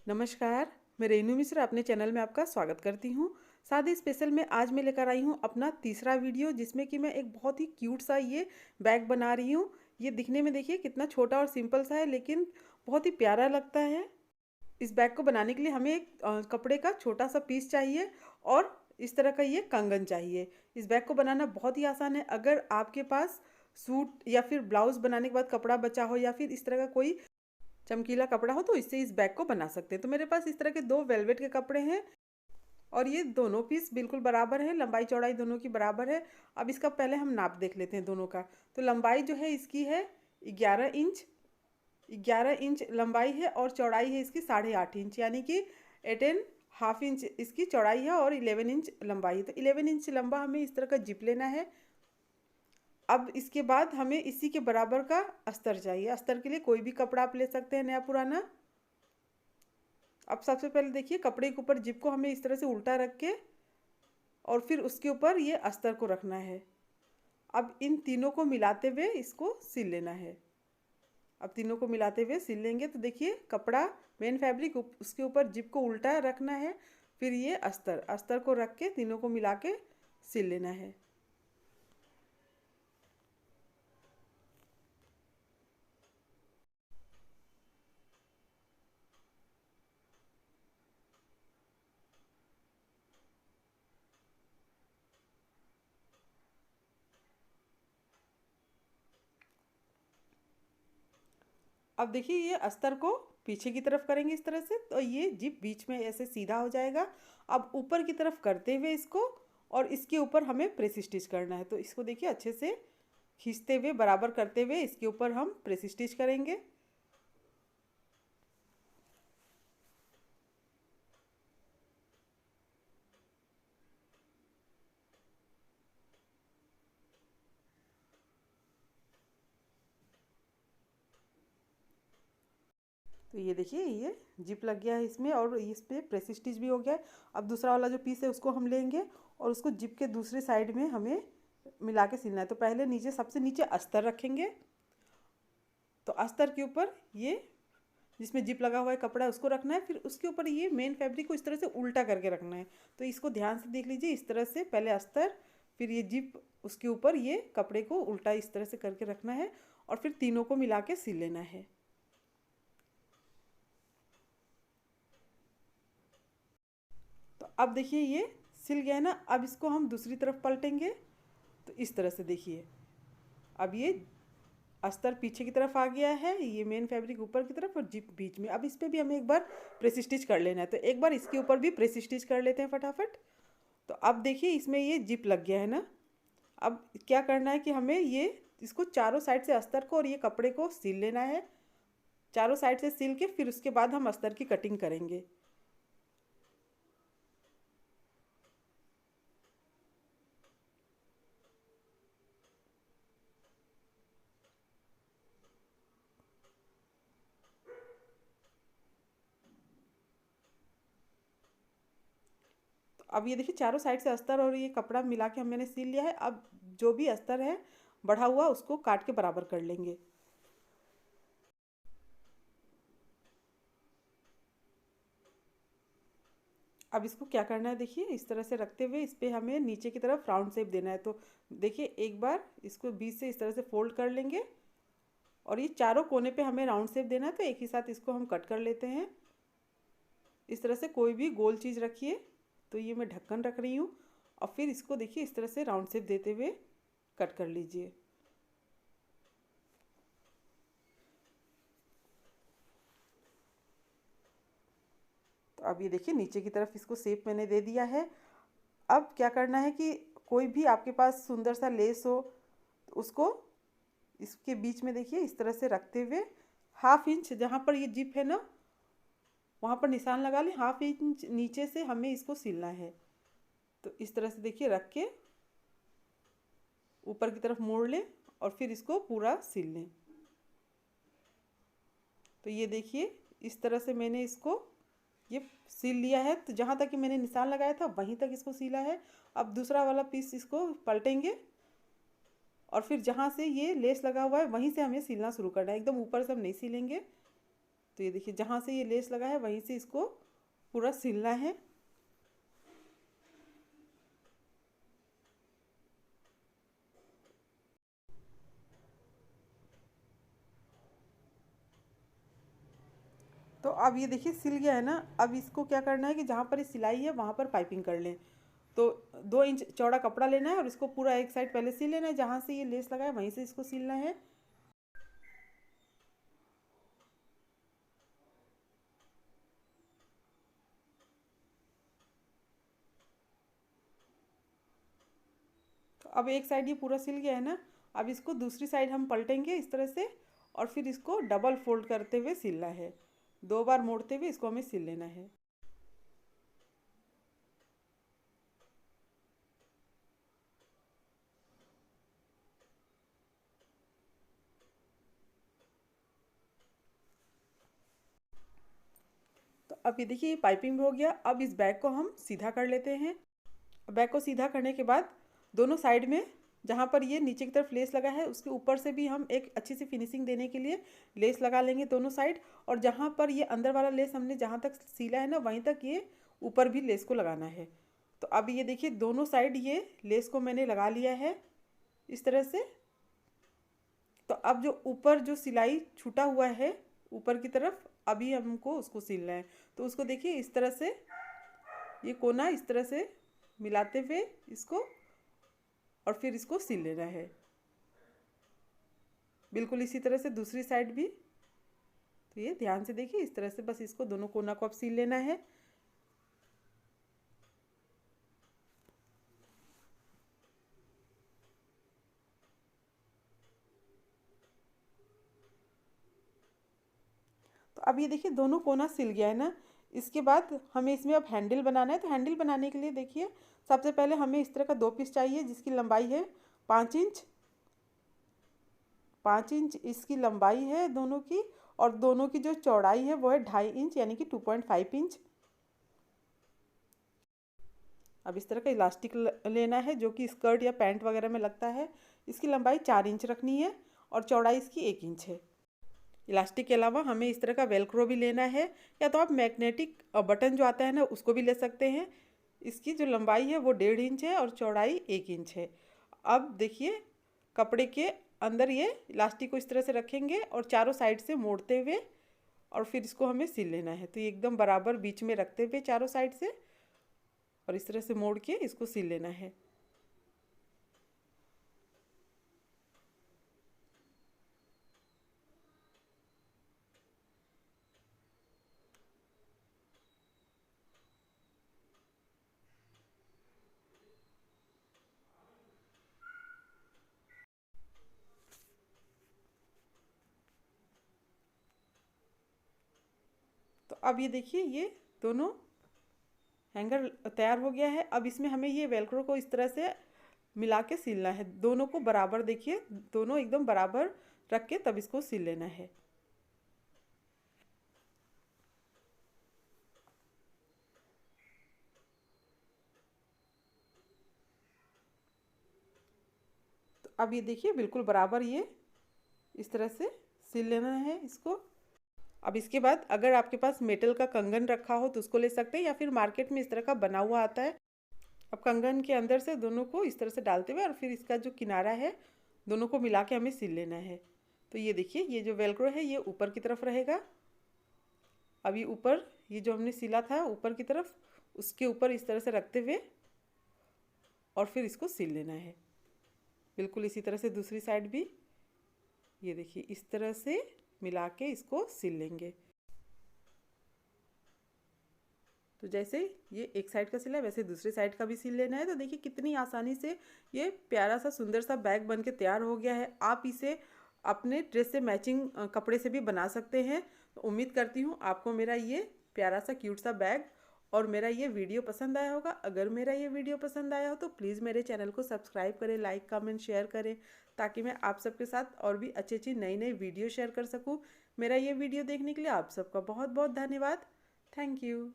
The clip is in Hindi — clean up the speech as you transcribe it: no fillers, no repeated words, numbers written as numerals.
नमस्कार, मैं रेनू मिश्रा अपने चैनल में आपका स्वागत करती हूँ। शादी स्पेशल में आज मैं लेकर आई हूँ अपना तीसरा वीडियो, जिसमें कि मैं एक बहुत ही क्यूट सा ये बैग बना रही हूँ। ये दिखने में देखिए कितना छोटा और सिंपल सा है, लेकिन बहुत ही प्यारा लगता है। इस बैग को बनाने के लिए हमें एक कपड़े का छोटा सा पीस चाहिए और इस तरह का ये कंगन चाहिए। इस बैग को बनाना बहुत ही आसान है। अगर आपके पास सूट या फिर ब्लाउज बनाने के बाद कपड़ा बचा हो या फिर इस तरह का कोई चमकीला कपड़ा हो, तो इससे इस बैग को बना सकते हैं। तो मेरे पास इस तरह के दो वेलवेट के कपड़े हैं और ये दोनों पीस बिल्कुल बराबर है, लंबाई चौड़ाई दोनों की बराबर है। अब इसका पहले हम नाप देख लेते हैं दोनों का। तो लंबाई जो है इसकी है 11 इंच। 11 इंच लंबाई है और चौड़ाई है इसकी 8.5 इंच, यानी कि 8.5 इंच इसकी चौड़ाई है और 11 इंच लंबाई है। तो 11 इंच लंबा हमें इस तरह का जिप लेना है। अब इसके बाद हमें इसी के बराबर का अस्तर चाहिए। अस्तर के लिए कोई भी कपड़ा आप ले सकते हैं, नया पुराना। अब सबसे पहले देखिए, कपड़े के ऊपर जिप को हमें इस तरह से उल्टा रख के और फिर उसके ऊपर ये अस्तर को रखना है। अब इन तीनों को मिलाते हुए इसको सिल लेना है। अब तीनों को मिलाते हुए सिल लेंगे तो देखिए, कपड़ा मेन फैब्रिक उसके ऊपर जिप को उल्टा रखना है, फिर ये अस्तर अस्तर को रख के तीनों को मिला के सिल लेना है। अब देखिए, ये अस्तर को पीछे की तरफ करेंगे इस तरह से, तो ये जिप बीच में ऐसे सीधा हो जाएगा। अब ऊपर की तरफ करते हुए इसको, और इसके ऊपर हमें प्रेस स्टिच करना है। तो इसको देखिए अच्छे से खींचते हुए बराबर करते हुए इसके ऊपर हम प्रेस स्टिच करेंगे। तो ये देखिए, ये जिप लग गया है इसमें और इस पे प्रेस स्टिच भी हो गया है। अब दूसरा वाला जो पीस है उसको हम लेंगे और उसको जिप के दूसरी साइड में हमें मिला के सिलना है। तो पहले नीचे, सबसे नीचे अस्तर रखेंगे। तो अस्तर के ऊपर ये जिसमें जिप लगा हुआ है कपड़ा है उसको रखना है, फिर उसके ऊपर ये मेन फैब्रिक को इस तरह से उल्टा करके रखना है। तो इसको ध्यान से देख लीजिए, इस तरह से पहले अस्तर, फिर ये जिप, उसके ऊपर ये कपड़े को उल्टा इस तरह से करके रखना है और फिर तीनों को मिला के सिल लेना है। तो अब देखिए, ये सिल गया है ना। अब इसको हम दूसरी तरफ पलटेंगे। तो इस तरह से देखिए, अब ये अस्तर पीछे की तरफ आ गया है, ये मेन फैब्रिक ऊपर की तरफ और जिप बीच में। अब इस पर भी हमें एक बार प्रेस स्टिच कर लेना है। तो एक बार इसके ऊपर भी प्रेस स्टिच कर लेते हैं फटाफट। तो अब देखिए, इसमें ये जिप लग गया है ना। अब क्या करना है कि हमें ये इसको चारों साइड से अस्तर को और ये कपड़े को सिल लेना है। चारों साइड से सिल के फिर उसके बाद हम अस्तर की कटिंग करेंगे। तो अब ये देखिए, चारों साइड से अस्तर और ये कपड़ा मिला के मैंने सिल लिया है। अब जो भी अस्तर है बढ़ा हुआ, उसको काट के बराबर कर लेंगे। अब इसको क्या करना है, देखिए इस तरह से रखते हुए इस पर हमें नीचे की तरफ राउंड शेप देना है। तो देखिए, एक बार इसको बीच से इस तरह से फोल्ड कर लेंगे और ये चारों कोने पे हमें राउंड शेप देना है। तो एक ही साथ इसको हम कट कर लेते हैं। इस तरह से कोई भी गोल चीज़ रखिए। तो ये मैं ढक्कन रख रही हूँ और फिर इसको देखिए इस तरह से राउंड शेप देते हुए कट कर लीजिए। तो अब ये देखिए, नीचे की तरफ इसको शेप मैंने दे दिया है। अब क्या करना है कि कोई भी आपके पास सुंदर सा लेस हो, तो उसको इसके बीच में देखिए इस तरह से रखते हुए 1/2 इंच, जहाँ पर ये जिप है ना वहाँ पर निशान लगा लें। 1/2 इंच नीचे से हमें इसको सिलना है। तो इस तरह से देखिए रख के ऊपर की तरफ मोड़ लें और फिर इसको पूरा सिल लें। तो ये देखिए, इस तरह से मैंने इसको ये सिल लिया है। तो जहाँ तक कि मैंने निशान लगाया था वहीं तक इसको सिला है। अब दूसरा वाला पीस इसको पलटेंगे और फिर जहाँ से ये लेस लगा हुआ है वहीं से हमें सिलना शुरू करना है। एकदम ऊपर से हम नहीं सिलेंगे। तो ये देखिए जहाँ से ये लेस लगा है वहीं से इसको पूरा सिलना है। तो अब ये देखिए सिल गया है ना। अब इसको क्या करना है कि जहाँ पर ये सिलाई है वहाँ पर पाइपिंग कर लें। तो 2 इंच चौड़ा कपड़ा लेना है और इसको पूरा एक साइड पहले सिल लेना है, जहाँ से ये लेस लगा है वहीं से इसको सिलना है। तो अब एक साइड ये पूरा सिल गया है ना। अब इसको दूसरी साइड हम पलटेंगे इस तरह से और फिर इसको डबल फोल्ड करते हुए सिलना है। 2 बार मोड़ते हुए इसको हमें सिल लेना है। तो अब ये देखिए ये पाइपिंग भी हो गया। अब इस बैग को हम सीधा कर लेते हैं। बैग को सीधा करने के बाद दोनों साइड में जहाँ पर ये नीचे की तरफ लेस लगा है उसके ऊपर से भी हम एक अच्छी सी फिनिशिंग देने के लिए लेस लगा लेंगे दोनों साइड। और जहाँ पर ये अंदर वाला लेस हमने जहाँ तक सीला है ना वहीं तक ये ऊपर भी लेस को लगाना है। तो अब ये देखिए दोनों साइड ये लेस को मैंने लगा लिया है इस तरह से। तो अब जो ऊपर जो सिलाई छूटा हुआ है ऊपर की तरफ अभी हमको उसको सिलना है। तो उसको देखिए इस तरह से ये कोना इस तरह से मिलाते हुए इसको और फिर इसको सिल लेना है। बिल्कुल इसी तरह से दूसरी साइड भी। तो ये ध्यान से देखिए इस तरह से बस इसको दोनों कोना को अब सिल लेना है। तो अब ये देखिए दोनों कोना सिल गया है ना। इसके बाद हमें इसमें अब हैंडल बनाना है। तो हैंडल बनाने के लिए देखिए सबसे पहले हमें इस तरह का 2 पीस चाहिए जिसकी लंबाई है 5 इंच। 5 इंच इसकी लंबाई है दोनों की। और दोनों की जो चौड़ाई है वो है 2.5 इंच यानी कि 2.5 इंच। अब इस तरह का इलास्टिक लेना है जो कि स्कर्ट या पैंट वगैरह में लगता है। इसकी लंबाई 4 इंच रखनी है और चौड़ाई इसकी 1 इंच है। इलास्टिक के अलावा हमें इस तरह का वेलक्रो भी लेना है, या तो आप मैग्नेटिक बटन जो आता है ना उसको भी ले सकते हैं। इसकी जो लंबाई है वो 1.5 इंच है और चौड़ाई 1 इंच है। अब देखिए कपड़े के अंदर ये इलास्टिक को इस तरह से रखेंगे और चारों साइड से मोड़ते हुए और फिर इसको हमें सिल लेना है। तो ये एकदम बराबर बीच में रखते हुए चारों साइड से और इस तरह से मोड़ के इसको सिल लेना है। तो अब ये देखिए ये दोनों हैंगर तैयार हो गया है। अब इसमें हमें ये वेलक्रो को इस तरह से मिला के सिलना है। दोनों को बराबर देखिए दोनों एकदम बराबर रख के तब इसको सिल लेना है। तो अब ये देखिए बिल्कुल बराबर ये इस तरह से सिल लेना है इसको। अब इसके बाद अगर आपके पास मेटल का कंगन रखा हो तो उसको ले सकते हैं, या फिर मार्केट में इस तरह का बना हुआ आता है। अब कंगन के अंदर से दोनों को इस तरह से डालते हुए और फिर इसका जो किनारा है दोनों को मिला के हमें सिल लेना है। तो ये देखिए ये जो वेलक्रो है ये ऊपर की तरफ रहेगा। अभी ऊपर ये जो हमने सिला था ऊपर की तरफ उसके ऊपर इस तरह से रखते हुए और फिर इसको सिल लेना है। बिल्कुल इसी तरह से दूसरी साइड भी ये देखिए इस तरह से मिला के इसको सिल लेंगे। तो जैसे ये एक साइड का सिला है वैसे दूसरी साइड का भी सिल लेना है। तो देखिए कितनी आसानी से ये प्यारा सा सुंदर सा बैग बन के तैयार हो गया है। आप इसे अपने ड्रेस से मैचिंग कपड़े से भी बना सकते हैं। तो उम्मीद करती हूँ आपको मेरा ये प्यारा सा क्यूट सा बैग और मेरा ये वीडियो पसंद आया होगा। अगर मेरा ये वीडियो पसंद आया हो तो प्लीज़ मेरे चैनल को सब्सक्राइब करें, लाइक कमेंट शेयर करें, ताकि मैं आप सबके साथ और भी अच्छी अच्छी नई नई वीडियो शेयर कर सकूँ। मेरा ये वीडियो देखने के लिए आप सबका बहुत बहुत धन्यवाद। Thank you.